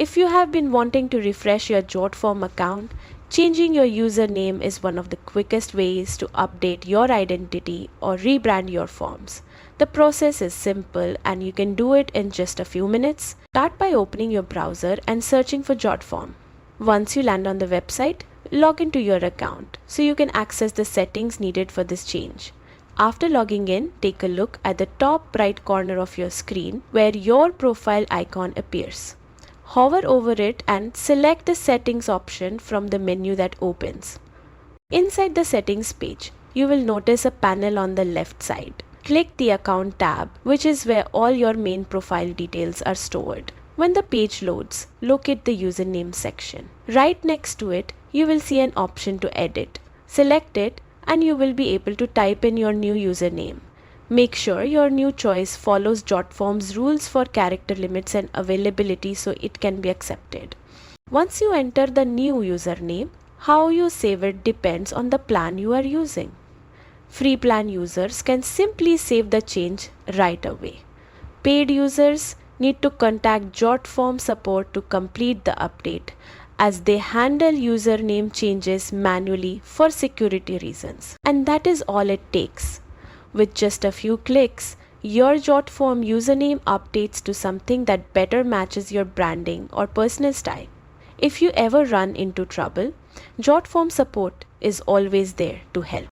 If you have been wanting to refresh your Jotform account, changing your username is one of the quickest ways to update your identity or rebrand your forms. The process is simple and you can do it in just a few minutes. Start by opening your browser and searching for Jotform. Once you land on the website, log into your account so you can access the settings needed for this change. After logging in, take a look at the top right corner of your screen where your profile icon appears. Hover over it and select the settings option from the menu that opens. Inside the settings page, you will notice a panel on the left side. Click the account tab, which is where all your main profile details are stored. When the page loads, locate the username section. Right next to it, you will see an option to edit. Select it and you will be able to type in your new username. Make sure your new choice follows Jotform's rules for character limits and availability so it can be accepted. Once you enter the new username, how you save it depends on the plan you are using. Free plan users can simply save the change right away. Paid users need to contact Jotform support to complete the update, as they handle username changes manually for security reasons. And that is all it takes. With just a few clicks, your Jotform username updates to something that better matches your branding or personal style. If you ever run into trouble, Jotform support is always there to help.